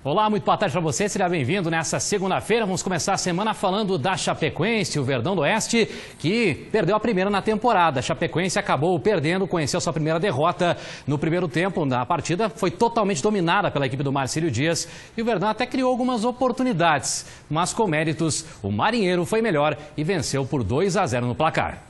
Olá, muito boa tarde para você, seja bem-vindo nessa segunda-feira. Vamos começar a semana falando da Chapecoense, o Verdão do Oeste, que perdeu a primeira na temporada. A Chapecoense acabou perdendo, conheceu sua primeira derrota no primeiro tempo. A partida foi totalmente dominada pela equipe do Marcílio Dias e o Verdão até criou algumas oportunidades. Mas com méritos, o Marinheiro foi melhor e venceu por 2-0 no placar.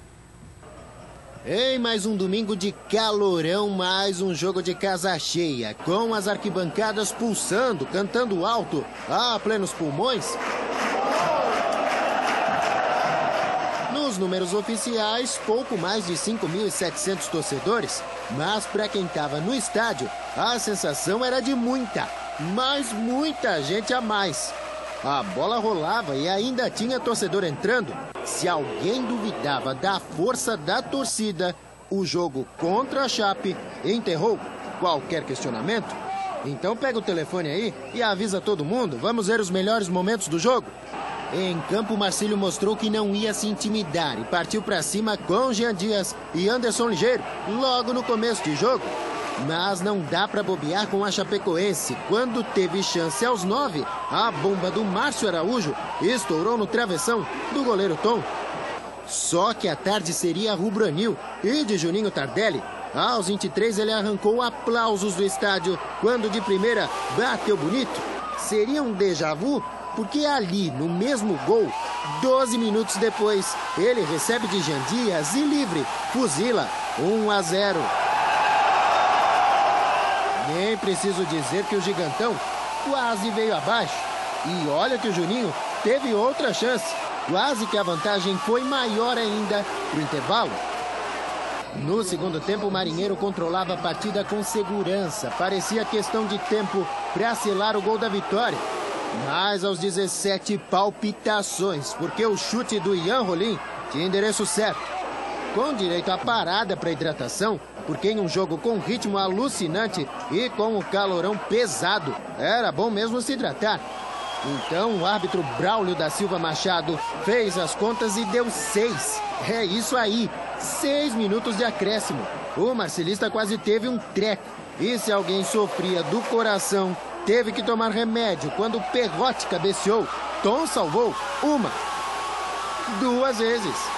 Em mais um domingo de calorão, mais um jogo de casa cheia, com as arquibancadas pulsando, cantando alto, a plenos pulmões. Nos números oficiais, pouco mais de 5.700 torcedores, mas para quem estava no estádio, a sensação era de muita, mas muita gente a mais. A bola rolava e ainda tinha torcedor entrando. Se alguém duvidava da força da torcida, o jogo contra a Chape enterrou qualquer questionamento. Então pega o telefone aí e avisa todo mundo. Vamos ver os melhores momentos do jogo. Em campo, o Marcílio mostrou que não ia se intimidar e partiu para cima com Jean Dias e Anderson Ligeiro logo no começo de jogo. Mas não dá para bobear com a Chapecoense. Quando teve chance aos 9, a bomba do Márcio Araújo estourou no travessão do goleiro Tom. Só que a tarde seria rubro-anil e de Juninho Tardelli. Aos 23 ele arrancou aplausos do estádio quando de primeira bateu bonito. Seria um déjà vu, porque ali no mesmo gol, 12 minutos depois, ele recebe de Jean Dias e livre, fuzila 1-0. Nem preciso dizer que o gigantão quase veio abaixo. E olha que o Juninho teve outra chance. Quase que a vantagem foi maior ainda pro intervalo. No segundo tempo, o Marinheiro controlava a partida com segurança. Parecia questão de tempo para selar o gol da vitória. Mas aos 17, palpitações, porque o chute do Ian Rolim tinha endereço certo. Com direito à parada para hidratação, porque em um jogo com ritmo alucinante e com o calorão pesado, era bom mesmo se hidratar. Então o árbitro Braulio da Silva Machado fez as contas e deu 6. É isso aí, 6 minutos de acréscimo. O marcilista quase teve um treco. E se alguém sofria do coração, teve que tomar remédio quando o Perrote cabeceou. Tom salvou 1, 2 vezes.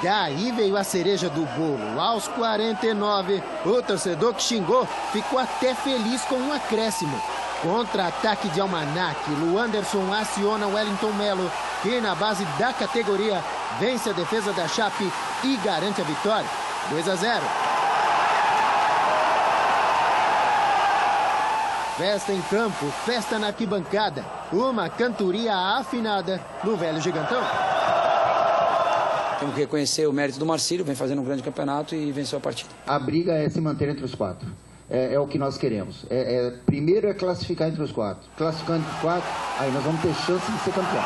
Daí veio a cereja do bolo. Aos 49, o torcedor que xingou ficou até feliz com um acréscimo. Contra-ataque de Almanac, Luanderson aciona Wellington Melo, que na base da categoria vence a defesa da Chape e garante a vitória. 2-0. Festa em campo, festa na arquibancada. Uma cantoria afinada no velho gigantão. Temos que reconhecer o mérito do Marcílio, vem fazendo um grande campeonato e venceu a partida. A briga é se manter entre os 4. É o que nós queremos. Primeiro é classificar entre os 4. Classificando entre os 4, aí nós vamos ter chance de ser campeão.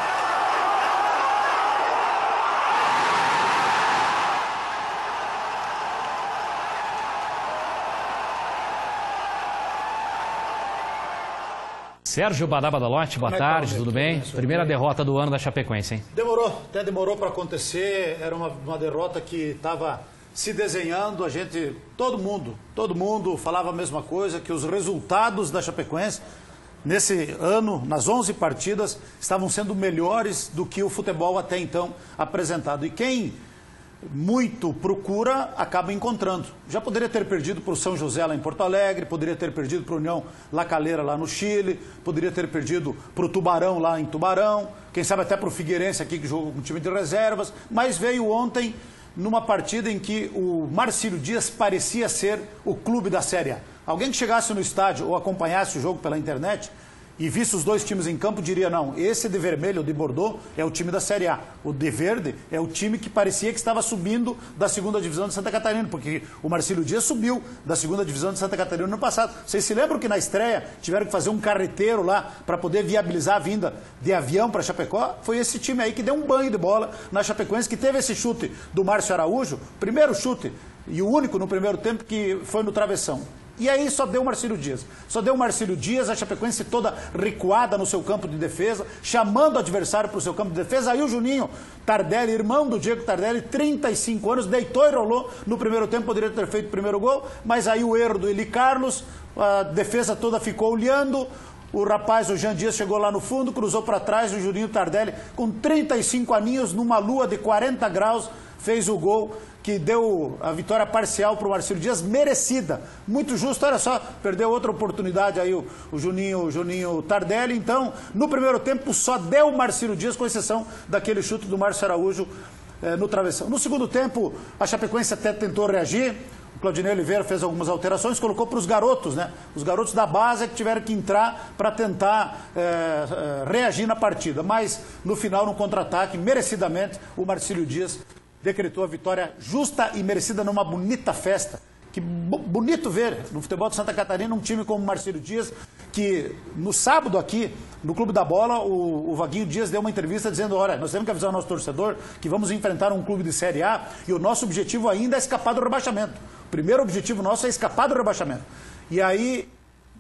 Sérgio Badabadalote, boa tarde, tudo bem? Primeira derrota do ano da Chapecoense, hein? Até demorou para acontecer, era uma derrota que estava se desenhando, todo mundo falava a mesma coisa, que os resultados da Chapecoense, nesse ano, nas 11 partidas, estavam sendo melhores do que o futebol até então apresentado. E quem muito procura, acaba encontrando. Já poderia ter perdido para o São José lá em Porto Alegre, poderia ter perdido para o União La Calera lá no Chile, poderia ter perdido para o Tubarão lá em Tubarão, quem sabe até para o Figueirense aqui que jogou com time de reservas, mas veio ontem numa partida em que o Marcílio Dias parecia ser o clube da Série A. Alguém que chegasse no estádio ou acompanhasse o jogo pela internet e visse os dois times em campo, diria, não, esse de vermelho, o de Bordeaux, é o time da Série A. O de verde é o time que parecia que estava subindo da segunda divisão de Santa Catarina, porque o Marcílio Dias subiu da segunda divisão de Santa Catarina no ano passado. Vocês se lembram que na estreia tiveram que fazer um carreteiro lá para poder viabilizar a vinda de avião para Chapecó? Foi esse time aí que deu um banho de bola na Chapecoense, que teve esse chute do Márcio Araújo, primeiro chute e o único no primeiro tempo, que foi no travessão. E aí só deu o Marcílio Dias. Só deu o Marcílio Dias, a Chapecoense toda recuada no seu campo de defesa, chamando o adversário para o seu campo de defesa. Aí o Juninho Tardelli, irmão do Diego Tardelli, 35 anos, deitou e rolou no primeiro tempo, poderia ter feito o primeiro gol, mas aí o erro do Eli Carlos, a defesa toda ficou olhando, O rapaz, o Jean Dias, chegou lá no fundo, cruzou para trás, o Juninho Tardelli, com 35 aninhos, numa lua de 40 graus, fez o gol que deu a vitória parcial para o Marcílio Dias, merecida, muito justo. Olha só, perdeu outra oportunidade aí o Juninho Tardelli. Então, no primeiro tempo, só deu o Marcílio Dias, com exceção daquele chute do Márcio Araújo no travessão. No segundo tempo, a Chapecoense até tentou reagir. O Claudinei Oliveira fez algumas alterações, colocou para os garotos, né? Os garotos da base que tiveram que entrar para tentar reagir na partida. Mas, no final, no contra-ataque, merecidamente, o Marcílio Dias decretou a vitória justa e merecida numa bonita festa. Que bonito ver no futebol de Santa Catarina um time como o Marcílio Dias, que no sábado aqui, no Clube da Bola, o Vaguinho Dias deu uma entrevista dizendo: olha, nós temos que avisar o nosso torcedor que vamos enfrentar um clube de Série A e o nosso objetivo ainda é escapar do rebaixamento. O primeiro objetivo nosso é escapar do rebaixamento. E aí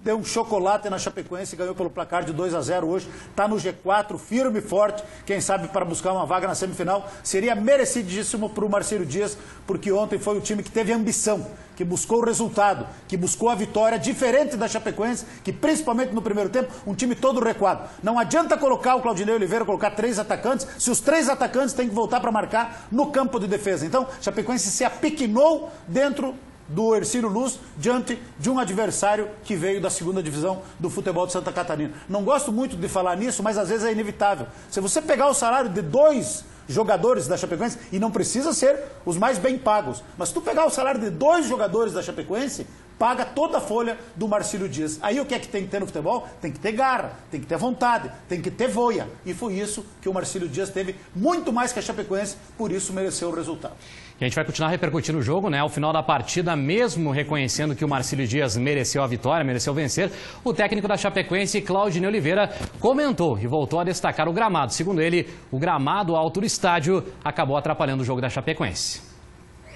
deu um chocolate na Chapecoense, ganhou pelo placar de 2-0 hoje, está no G4, firme e forte, quem sabe para buscar uma vaga na semifinal. Seria merecidíssimo para o Marcílio Dias, porque ontem foi o time que teve ambição, que buscou o resultado, que buscou a vitória, diferente da Chapecoense, que principalmente no primeiro tempo, um time todo recuado. Não adianta colocar o Claudinei Oliveira, colocar 3 atacantes, se os 3 atacantes têm que voltar para marcar no campo de defesa. Então, a Chapecoense se apequinou dentro do Hercílio Luz, diante de um adversário que veio da segunda divisão do futebol de Santa Catarina. Não gosto muito de falar nisso, mas às vezes é inevitável. Se você pegar o salário de 2 jogadores da Chapecoense, e não precisa ser os mais bem pagos, mas se tu pegar o salário de 2 jogadores da Chapecoense, paga toda a folha do Marcílio Dias. Aí o que é que tem que ter no futebol? Tem que ter garra, tem que ter vontade, tem que ter voia. E foi isso que o Marcílio Dias teve, muito mais que a Chapecoense, por isso mereceu o resultado. E a gente vai continuar repercutindo o jogo, né? Ao final da partida, mesmo reconhecendo que o Marcílio Dias mereceu a vitória, mereceu vencer, o técnico da Chapecoense, Claudinei Oliveira, comentou e voltou a destacar o gramado. Segundo ele, o gramado alto do estádio acabou atrapalhando o jogo da Chapecoense.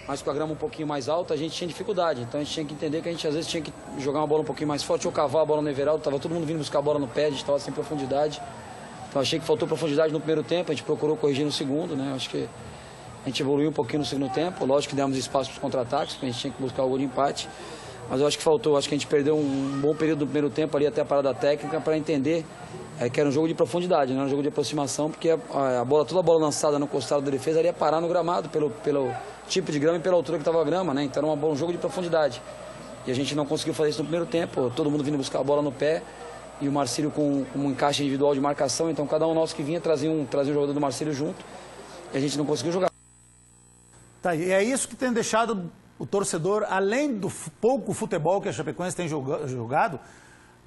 Mas com a grama um pouquinho mais alta, a gente tinha dificuldade. Então a gente tinha que entender que a gente às vezes tinha que jogar uma bola um pouquinho mais forte ou cavar a bola no Everaldo. Estava todo mundo vindo buscar a bola no pé, a gente estava sem profundidade. Então achei que faltou profundidade no primeiro tempo, a gente procurou corrigir no segundo, né? Acho que a gente evoluiu um pouquinho no segundo tempo. Lógico que demos espaço para os contra-ataques, porque a gente tinha que buscar o gol de empate. Mas eu acho que faltou, acho que a gente perdeu um bom período do primeiro tempo ali até a parada técnica para entender que era um jogo de profundidade, não era um jogo de aproximação, porque toda a bola lançada no costado da defesa ia parar no gramado pelo tipo de grama e pela altura que estava a grama, né? Então era um jogo de profundidade. E a gente não conseguiu fazer isso no primeiro tempo, todo mundo vindo buscar a bola no pé e o Marcílio com um encaixe individual de marcação, então cada um nosso que vinha trazia um jogador do Marcílio junto e a gente não conseguiu jogar. Tá, e é isso que tem deixado o torcedor, além do pouco futebol que a Chapecoense tem jogado,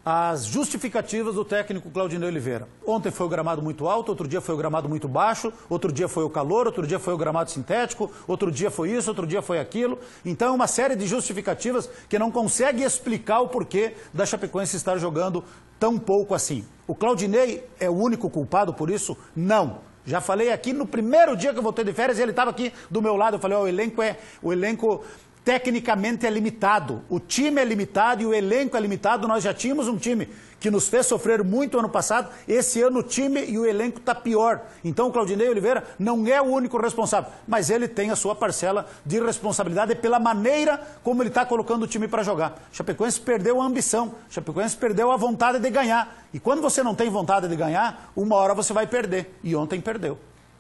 as justificativas do técnico Claudinei Oliveira. Ontem foi o gramado muito alto, outro dia foi o gramado muito baixo, outro dia foi o calor, outro dia foi o gramado sintético, outro dia foi isso, outro dia foi aquilo. Então é uma série de justificativas que não consegue explicar o porquê da Chapecoense estar jogando tão pouco assim. O Claudinei é o único culpado por isso? Não. Já falei aqui no primeiro dia que eu voltei de férias, ele estava aqui do meu lado, eu falei, o elenco tecnicamente é limitado, o time é limitado e o elenco é limitado. Nós já tínhamos um time que nos fez sofrer muito ano passado, esse ano o time e o elenco está pior. Então o Claudinei Oliveira não é o único responsável, mas ele tem a sua parcela de responsabilidade pela maneira como ele está colocando o time para jogar. Chapecoense perdeu a ambição, Chapecoense perdeu a vontade de ganhar. E quando você não tem vontade de ganhar, uma hora você vai perder. E ontem perdeu.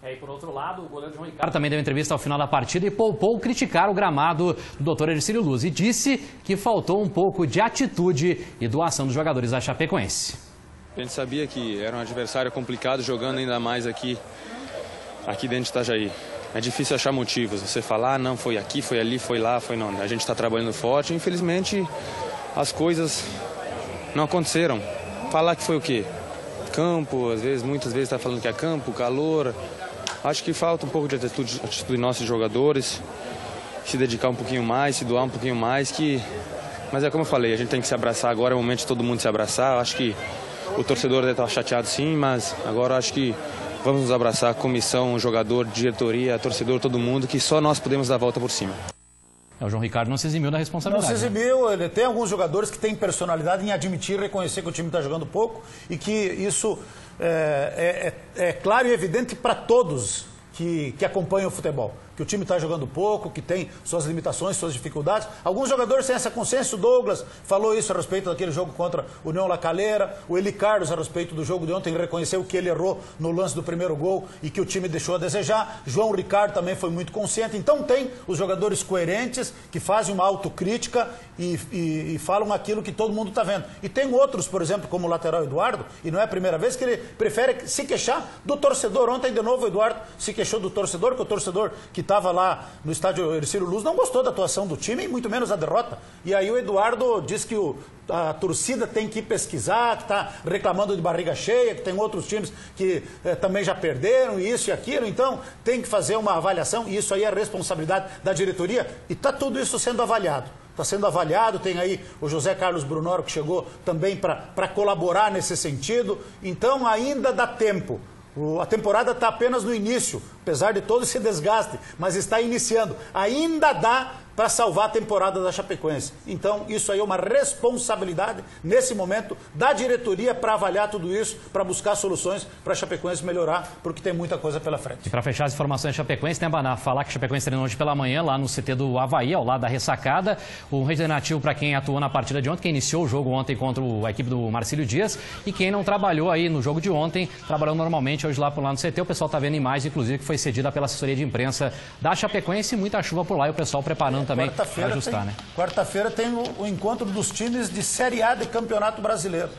E por outro lado, o goleiro João Ricardo também deu entrevista ao final da partida e poupou criticar o gramado do Dr. Hercílio Luz e disse que faltou um pouco de atitude e doação dos jogadores da Chapecoense. A gente sabia que era um adversário complicado, jogando ainda mais aqui dentro de Itajaí. É difícil achar motivos, você falar, não, foi aqui, foi ali, foi lá, foi não. A gente está trabalhando forte, infelizmente as coisas não aconteceram. Falar que foi o quê? Campo, muitas vezes está falando que é campo, calor. Acho que falta um pouco de atitude de nossos jogadores, se dedicar um pouquinho mais, se doar um pouquinho mais, mas é como eu falei, a gente tem que se abraçar agora, é o momento de todo mundo se abraçar. Acho que o torcedor deve estar chateado sim, mas agora acho que vamos nos abraçar, comissão, jogador, diretoria, torcedor, todo mundo, que só nós podemos dar a volta por cima. O João Ricardo não se eximiu da responsabilidade. Não se eximiu, ele tem alguns jogadores que têm personalidade em admitir e reconhecer que o time está jogando pouco e que isso é claro e evidente para todos que acompanham o futebol. que o time está jogando pouco, que tem suas limitações, suas dificuldades. Alguns jogadores têm essa consciência, o Douglas falou isso a respeito daquele jogo contra o União La Calera, o Eli Carlos a respeito do jogo de ontem reconheceu que ele errou no lance do primeiro gol e que o time deixou a desejar. João Ricardo também foi muito consciente. Então tem os jogadores coerentes que fazem uma autocrítica e falam aquilo que todo mundo está vendo. E tem outros, por exemplo, como o lateral Eduardo, e não é a primeira vez que ele prefere se queixar do torcedor. Ontem, de novo, o Eduardo se queixou do torcedor, que o torcedor que estava lá no estádio Hercílio Luz não gostou da atuação do time, e muito menos a derrota. E aí o Eduardo diz que a torcida tem que ir pesquisar, que está reclamando de barriga cheia, que tem outros times que também já perderam, isso e aquilo. Então, tem que fazer uma avaliação, e isso aí é responsabilidade da diretoria, e está tudo isso sendo avaliado. Está sendo avaliado, tem aí o José Carlos Brunoro que chegou também para colaborar nesse sentido. Então ainda dá tempo. A temporada está apenas no início, apesar de todo esse desgaste, mas está iniciando. Ainda dá para salvar a temporada da Chapecoense. Então, isso aí é uma responsabilidade, nesse momento, da diretoria para avaliar tudo isso, para buscar soluções para a Chapecoense melhorar, porque tem muita coisa pela frente. E para fechar as informações da Chapecoense, né, Baná? Falar que a Chapecoense treinou hoje pela manhã, lá no CT do Avaí, ao lado da ressacada. Um regenerativo para quem atuou na partida de ontem, quem iniciou o jogo ontem contra a equipe do Marcílio Dias, e quem não trabalhou aí no jogo de ontem, trabalhou normalmente hoje lá por lá no CT. O pessoal está vendo imagens, inclusive, que foi cedida pela assessoria de imprensa da Chapecoense, muita chuva por lá e o pessoal preparando também para ajustar, né? Quarta-feira tem o encontro dos times de Série A de Campeonato Brasileiro.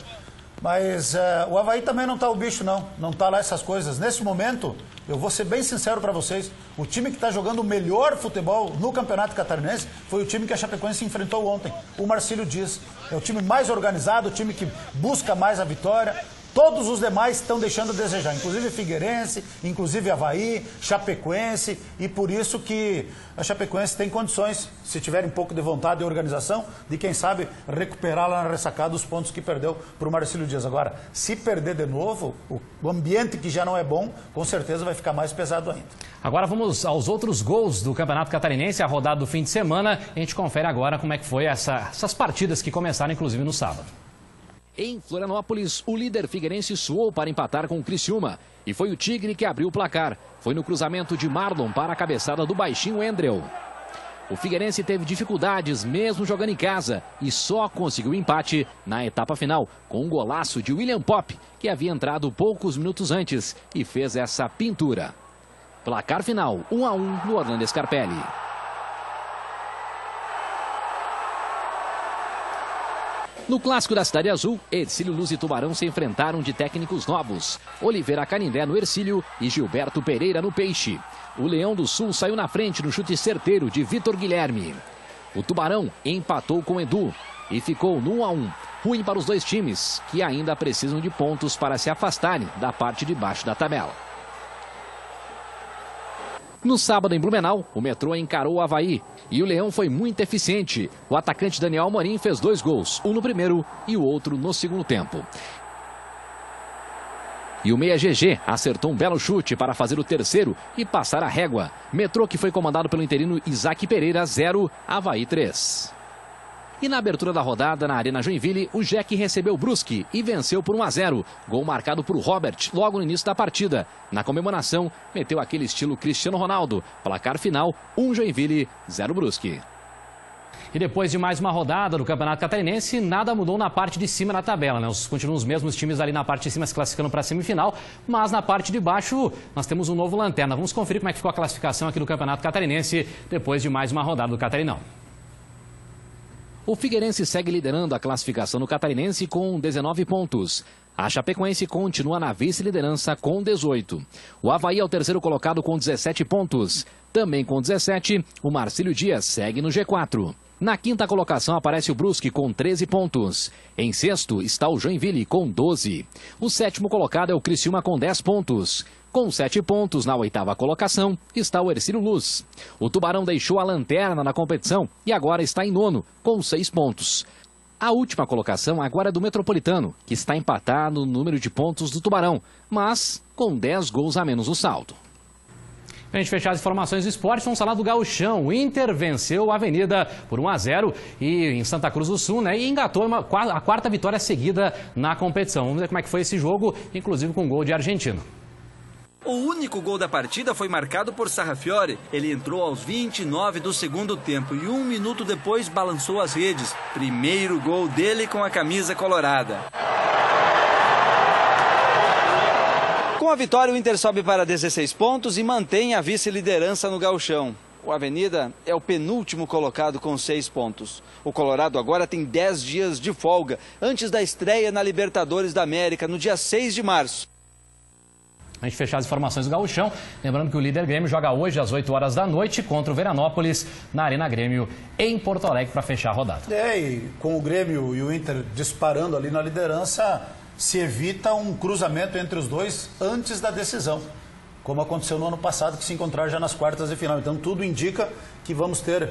Mas o Avaí também não está o bicho, não. Não está lá essas coisas. Nesse momento, eu vou ser bem sincero para vocês, o time que está jogando o melhor futebol no Campeonato Catarinense foi o time que a Chapecoense enfrentou ontem, o Marcílio Dias. É o time mais organizado, o time que busca mais a vitória. Todos os demais estão deixando a desejar, inclusive Figueirense, inclusive Avaí, Chapecoense, e por isso que a Chapecoense tem condições, se tiver um pouco de vontade e organização, de quem sabe recuperar lá na ressacada os pontos que perdeu para o Marcílio Dias. Agora, se perder de novo, o ambiente que já não é bom, com certeza vai ficar mais pesado ainda. Agora vamos aos outros gols do Campeonato Catarinense, a rodada do fim de semana. A gente confere agora como é que foi essas partidas que começaram, inclusive, no sábado. Em Florianópolis, o líder figueirense suou para empatar com o Criciúma. E foi o Tigre que abriu o placar. Foi no cruzamento de Marlon para a cabeçada do baixinho Endrel. O Figueirense teve dificuldades mesmo jogando em casa e só conseguiu empate na etapa final com um golaço de William Pop, que havia entrado poucos minutos antes e fez essa pintura. Placar final, 1-1 no Orlando Scarpelli. No clássico da Cidade Azul, Hercílio Luz e Tubarão se enfrentaram de técnicos novos. Oliveira Canindé no Hercílio e Gilberto Pereira no Peixe. O Leão do Sul saiu na frente no chute certeiro de Vitor Guilherme. O Tubarão empatou com Edu e ficou no 1-1. Ruim para os dois times, que ainda precisam de pontos para se afastarem da parte de baixo da tabela. No sábado em Blumenau, o Metrô encarou o Avaí e o Leão foi muito eficiente. O atacante Daniel Amorim fez 2 gols, um no primeiro e o outro no segundo tempo. E o meia GG acertou um belo chute para fazer o terceiro e passar a régua. Metrô que foi comandado pelo interino Isaac Pereira, 0, Avaí 3. E na abertura da rodada, na Arena Joinville, o Jack recebeu o Brusque e venceu por 1-0. Gol marcado por Robert logo no início da partida. Na comemoração, meteu aquele estilo Cristiano Ronaldo. Placar final, 1 Joinville, 0 Brusque. E depois de mais uma rodada do Campeonato Catarinense, nada mudou na parte de cima da tabela, né? Continuam os mesmos times ali na parte de cima se classificando para a semifinal, mas na parte de baixo nós temos um novo lanterna. Vamos conferir como é que ficou a classificação aqui do Campeonato Catarinense depois de mais uma rodada do Catarinão. O Figueirense segue liderando a classificação no Catarinense com 19 pontos. A Chapecoense continua na vice-liderança com 18. O Avaí é o terceiro colocado com 17 pontos. Também com 17, o Marcílio Dias segue no G4. Na quinta colocação aparece o Brusque com 13 pontos. Em sexto está o Joinville com 12. O sétimo colocado é o Criciúma com 10 pontos. Com 7 pontos na oitava colocação está o Hercílio Luz. O Tubarão deixou a lanterna na competição e agora está em nono, com 6 pontos. A última colocação agora é do Metropolitano, que está empatado no número de pontos do Tubarão, mas com 10 gols a menos no saldo. Para a gente fechar as informações do esporte, vamos falar do Gauchão. O Inter venceu a Avenida por 1-0 e em Santa Cruz do Sul, né? E engatou a quarta vitória seguida na competição. Vamos ver como é que foi esse jogo, inclusive com gol de argentino. O único gol da partida foi marcado por Sarrafiore. Ele entrou aos 29 do segundo tempo e 1 minuto depois balançou as redes. Primeiro gol dele com a camisa colorada. Com a vitória, o Inter sobe para 16 pontos e mantém a vice-liderança no Gauchão. O Avenida é o penúltimo colocado com 6 pontos. O Colorado agora tem 10 dias de folga, antes da estreia na Libertadores da América, no dia 6 de março. A gente fechar as informações do Gauchão, lembrando que o líder Grêmio joga hoje às 8 horas da noite contra o Veranópolis, na Arena Grêmio, em Porto Alegre, para fechar a rodada. E com o Grêmio e o Inter disparando ali na liderança, se evita um cruzamento entre os dois antes da decisão, como aconteceu no ano passado, que se encontraram já nas quartas de final. Então tudo indica que vamos ter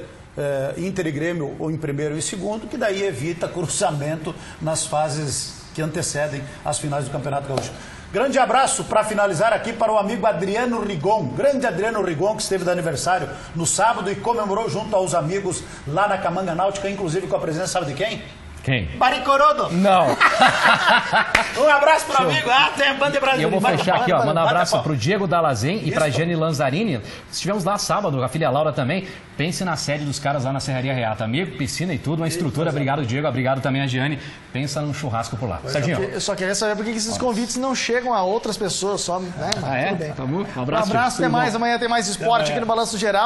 Inter e Grêmio ou em primeiro e segundo, que daí evita cruzamento nas fases que antecedem as finais do Campeonato Gaúcho. Grande abraço para finalizar aqui para o amigo Adriano Rigon, grande Adriano Rigon, que esteve de aniversário no sábado e comemorou junto aos amigos lá na Camanga Náutica, inclusive com a presença, sabe de quem? Quem? Baricorodo. Não. Um abraço para o amigo. Tem a banda brasileira. E eu vou fechar aqui, ó, mandar um abraço para o Diego Dalazin e para a Jane Lanzarini. Estivemos lá sábado, a filha Laura também. Pense na sede dos caras lá na Serraria Reata. Amigo, piscina e tudo, uma estrutura. Obrigado, Diego. Obrigado também a Giane. Pensa num churrasco por lá. Serginho. Eu só queria saber por que esses convites não chegam a outras pessoas só, né? Ah, é? Tudo bem. Tá bom? Um abraço. Até mais. Amanhã tem mais esporte aqui no Balanço Geral.